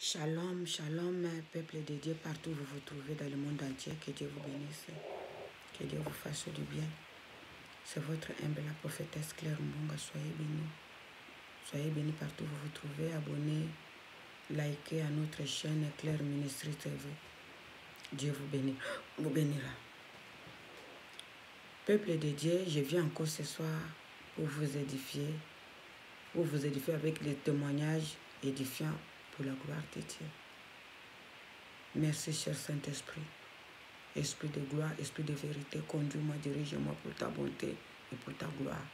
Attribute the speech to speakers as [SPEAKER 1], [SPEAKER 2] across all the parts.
[SPEAKER 1] Shalom, shalom, peuple de Dieu, partout où vous vous trouvez dans le monde entier, que Dieu vous bénisse, que Dieu vous fasse du bien. C'est votre humble, la prophétesse Claire Mbonga, soyez bénis. Soyez bénis partout où vous vous trouvez, abonnez, likez à notre chaîne Claire Ministry TV. Dieu vous bénira. Peuple de Dieu, je viens encore ce soir pour vous édifier avec des témoignages édifiants pour la gloire de Dieu. Merci, cher Saint-Esprit. Esprit de gloire, esprit de vérité, conduis-moi, dirige-moi pour ta bonté et pour ta gloire.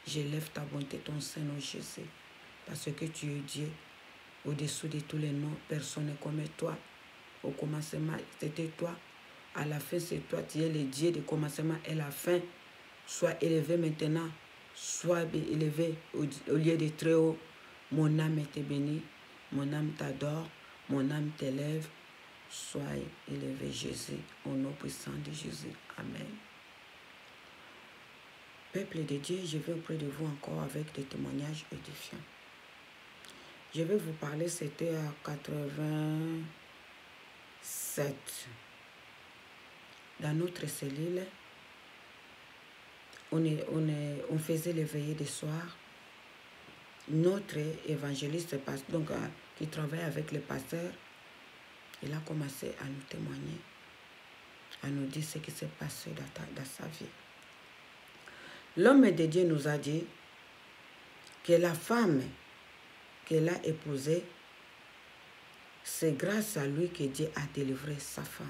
[SPEAKER 1] J'élève ta bonté, ton Saint-Nom, Jésus, parce que tu es Dieu. Au-dessous de tous les noms, personne n'est comme toi. Au commencement, c'était toi. À la fin, c'est toi. Tu es le Dieu du commencement et la fin. Sois élevé maintenant. Sois élevé au lieu de très haut. Mon âme est bénie. Mon âme t'adore. Mon âme t'élève. Sois élevé, Jésus, au nom puissant de Jésus. Amen. Peuple de Dieu, je vais auprès de vous encore avec des témoignages édifiants. Je vais vous parler, c'était à 87. Dans notre cellule, on faisait les veillées de soir. Notre évangéliste, donc, qui travaille avec le pasteur, il a commencé à nous témoigner, à nous dire ce qui s'est passé dans sa vie. L'homme de Dieu nous a dit que la femme qu'elle a épousée, c'est grâce à lui que Dieu a délivré sa femme.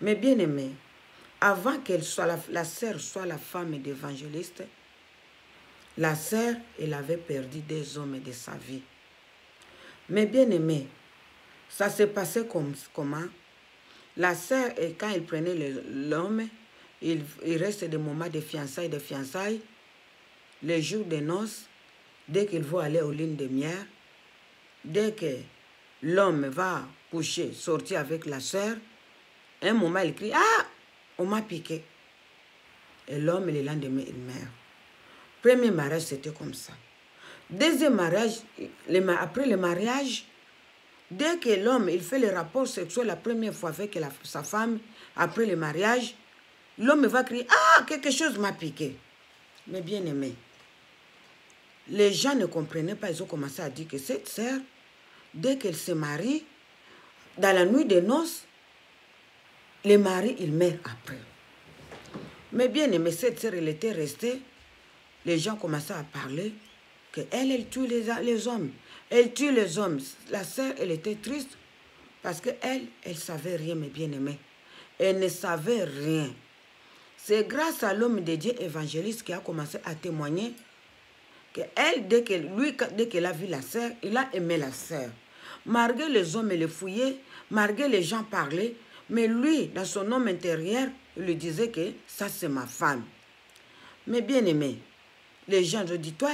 [SPEAKER 1] Mais bien aimé, avant qu'elle soit la sœur soit la femme d'évangéliste, la sœur, elle avait perdu des hommes de sa vie. Mais bien aimé, ça s'est passé comment? La sœur, quand elle prenait l'homme, il reste des moments de fiançailles, les jours de noces, dès qu'il va aller aux lignes de miel, dès que l'homme va coucher, sortir avec la sœur, un moment il crie, ah, on m'a piqué. Et l'homme, le lendemain, il meurt. Premier mariage, c'était comme ça. Deuxième mariage, après le mariage, dès que l'homme il fait le rapport sexuel la première fois avec sa femme, après le mariage, l'homme va crier, ah, quelque chose m'a piqué. Mais bien aimé, les gens ne comprenaient pas, ils ont commencé à dire que cette sœur, dès qu'elle se marie, dans la nuit des noces, le mari, il meurt après. Mais bien aimé, cette sœur, elle était restée, les gens commençaient à parler, qu'elle tue les hommes. Elle tue les hommes. La sœur, elle était triste parce qu'elle ne savait rien, mes bien-aimés. Elle ne savait rien. C'est grâce à l'homme de Dieu évangéliste qui a commencé à témoigner qu'elle, dès qu'elle a vu la sœur, il a aimé la sœur. Malgré les hommes le fouillaient, malgré les gens parlaient, mais lui, dans son homme intérieur, il lui disait que ça c'est ma femme. Mais bien aimé, les gens ont dit, toi,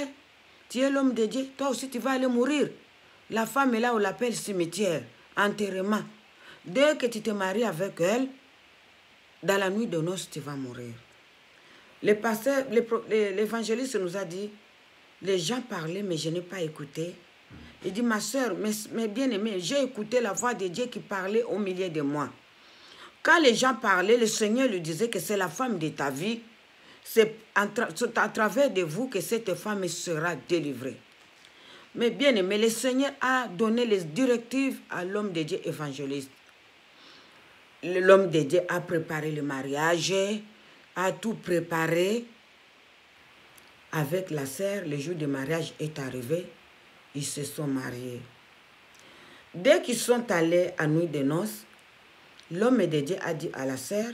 [SPEAKER 1] tu es l'homme de Dieu, toi aussi tu vas aller mourir. La femme est là, on l'appelle cimetière, enterrement. Dès que tu te maries avec elle, dans la nuit de noces, tu vas mourir. Le pasteur, l'évangéliste nous a dit, les gens parlaient, mais je n'ai pas écouté. Il dit, ma soeur, mais bien aimé, j'ai écouté la voix de Dieu qui parlait au milieu de moi. Quand les gens parlaient, le Seigneur lui disait que c'est la femme de ta vie. C'est à travers de vous que cette femme sera délivrée. Mais bien aimé, le Seigneur a donné les directives à l'homme de Dieu évangéliste. L'homme de Dieu a préparé le mariage, a tout préparé. Avec la sœur, le jour du mariage est arrivé, ils se sont mariés. Dès qu'ils sont allés à nuit de noces, l'homme de Dieu a dit à la sœur,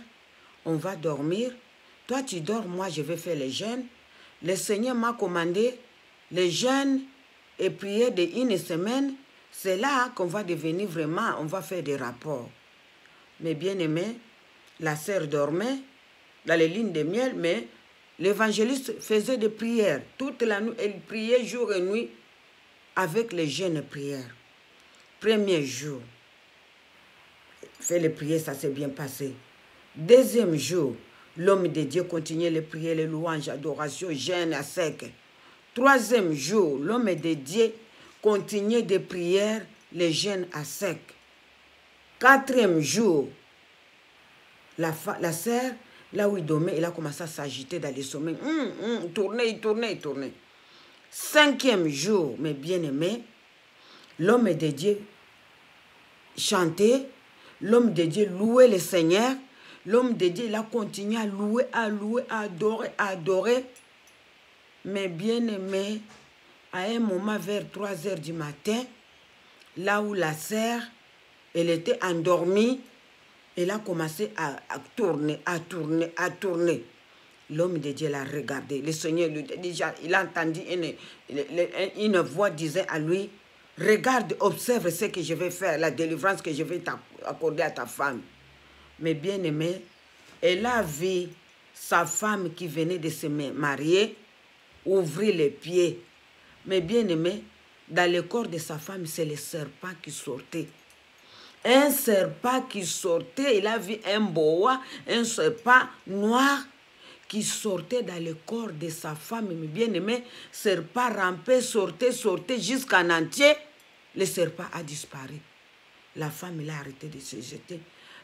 [SPEAKER 1] on va dormir. Toi, tu dors, moi, je vais faire les jeûnes. Le Seigneur m'a commandé les jeûnes et prier de une semaine. C'est là qu'on va devenir vraiment, on va faire des rapports. Mais bien aimé, la sœur dormait dans les lignes de miel, mais l'évangéliste faisait des prières. Toute la nuit, elle priait jour et nuit avec les jeûnes et prières. Premier jour, fait les prières, ça s'est bien passé. Deuxième jour, l'homme de Dieu continuait les prières, les louanges, adoration, jeûne à sec. Troisième jour, l'homme de Dieu continuait des prières les jeûnes à sec. 4e jour, la sœur, là où il dormait, il a commencé à s'agiter dans les sommeils. Il tournait, il tournait, il tournait. 5e jour, mes bien-aimés, l'homme de Dieu chantait, l'homme de Dieu louait le Seigneur, l'homme de Dieu, il a continué à louer, à adorer, à adorer. Mes bien-aimés, à un moment vers 3 heures du matin, là où la sœur, elle était endormie, elle a commencé à tourner, à tourner, à tourner. L'homme de Dieu l'a regardé. Le Seigneur lui a dit, il a entendu une voix disait à lui, regarde, observe ce que je vais faire, la délivrance que je vais t'accorder à ta femme. Mais bien aimé, elle a vu sa femme qui venait de se marier ouvrir les pieds. Mais bien aimé, dans le corps de sa femme, c'est le serpent qui sortait. Un serpent qui sortait, il a vu un boa, un serpent noir qui sortait dans le corps de sa femme. Mais bien aimé, serpent rampait, sortait jusqu'en entier. Le serpent a disparu. La femme, il a arrêté de se jeter.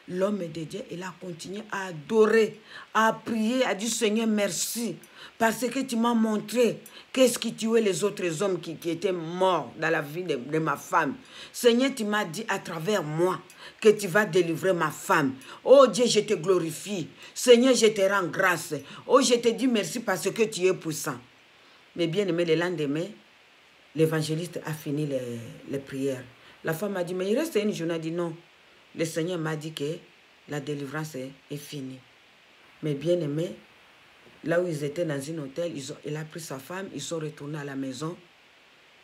[SPEAKER 1] L'homme de Dieu, il a continué à adorer, à prier, à dire Seigneur, merci, parce que tu m'as montré qu'est-ce qui tuait les autres hommes qui étaient morts dans la vie de ma femme. Seigneur, tu m'as dit à travers moi que tu vas délivrer ma femme. Oh Dieu, je te glorifie. Seigneur, je te rends grâce. Oh, je te dis merci parce que tu es puissant. Mais bien aimé, le lendemain, l'évangéliste a fini les prières. La femme a dit, mais il reste une journée. Elle a dit non. Le Seigneur m'a dit que la délivrance est finie. Mais bien aimé, là où ils étaient dans un hôtel, il a pris sa femme, ils sont retournés à la maison.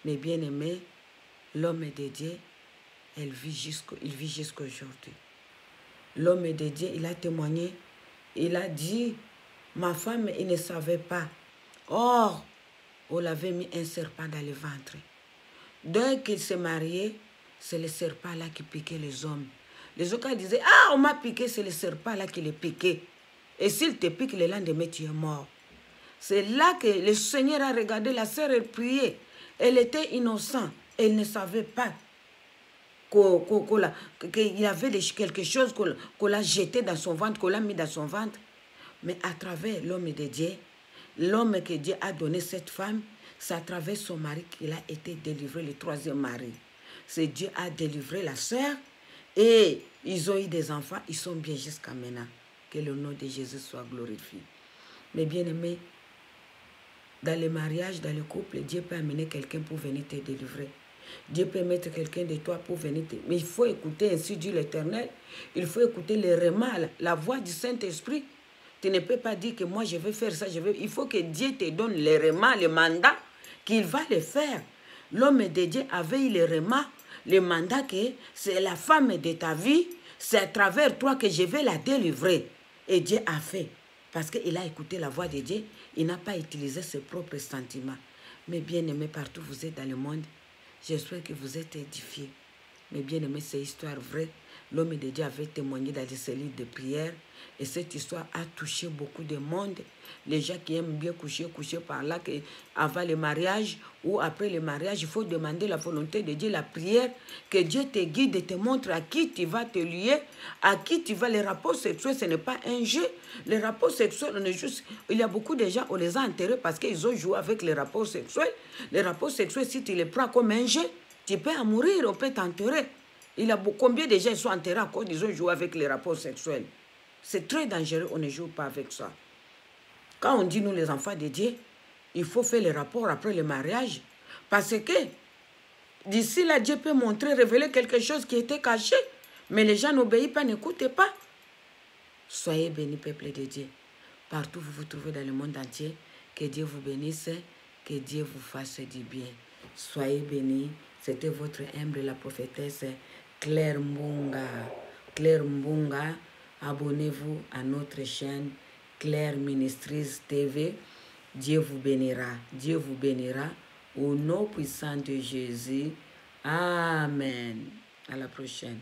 [SPEAKER 1] Mais bien aimé, l'homme de Dieu, il vit jusqu'à aujourd'hui. L'homme de Dieu, il a témoigné, il a dit, ma femme, il ne savait pas. Or, on l'avait mis un serpent dans le ventre. Dès qu'il s'est marié, c'est le serpent là qui piquait les hommes. Les autres disaient, ah, on m'a piqué, c'est le serpent là qui les piquait. Et s'il te pique, le lendemain, tu es mort. C'est là que le Seigneur a regardé la sœur, elle priait. Elle était innocente. Elle ne savait pas qu'il y avait quelque chose qu'on l'a jeté dans son ventre, qu'on l'a mis dans son ventre. Mais à travers l'homme de Dieu, l'homme que Dieu a donné cette femme, c'est à travers son mari qu'il a été délivré, le 3e mari. C'est Dieu a délivré la sœur et ils ont eu des enfants, ils sont bien jusqu'à maintenant. Que le nom de Jésus soit glorifié. Mais bien aimé, dans le mariage, dans le couple, Dieu peut amener quelqu'un pour venir te délivrer. Dieu peut mettre quelqu'un de toi pour venir te... Mais il faut écouter, ainsi dit l'Éternel. Il faut écouter le remas, la voix du Saint-Esprit. Tu ne peux pas dire que moi je vais faire ça, il faut que Dieu te donne le remas, le mandat, qu'il va le faire. L'homme de Dieu avait eu le remas, le mandat que c'est la femme de ta vie, c'est à travers toi que je vais la délivrer. Et Dieu a fait. Parce qu'il a écouté la voix de Dieu, il n'a pas utilisé ses propres sentiments. Mais bien aimé, partout vous êtes dans le monde, j'espère que vous êtes édifiés. Mais bien aimé, c'est histoire vraie. L'homme de Dieu avait témoigné dans des cellules de prière. Et cette histoire a touché beaucoup de monde. Les gens qui aiment bien coucher par là, avant le mariage ou après le mariage, il faut demander la volonté de Dieu, la prière, que Dieu te guide et te montre à qui tu vas te lier, à qui tu vas. Les rapports sexuels, ce n'est pas un jeu. Les rapports sexuels, on est juste... Il y a beaucoup de gens, on les a enterrés parce qu'ils ont joué avec les rapports sexuels. Les rapports sexuels, si tu les prends comme un jeu, tu peux en mourir, on peut t'enterrer. Il y a combien de gens sont enterrés à cause qu'ils ont joué avec les rapports sexuels. C'est très dangereux, on ne joue pas avec ça. Quand on dit, nous les enfants de Dieu, il faut faire les rapports après le mariage. Parce que d'ici là, Dieu peut montrer, révéler quelque chose qui était caché. Mais les gens n'obéissent pas, n'écoutez pas. Soyez bénis, peuple de Dieu. Partout où vous vous trouvez dans le monde entier, que Dieu vous bénisse, que Dieu vous fasse du bien. Soyez bénis. C'était votre humble, la prophétesse Claire Mbunga. Claire Mbunga. Abonnez-vous à notre chaîne Claire Ministries TV. Dieu vous bénira. Dieu vous bénira. Au nom puissant de Jésus. Amen. À la prochaine.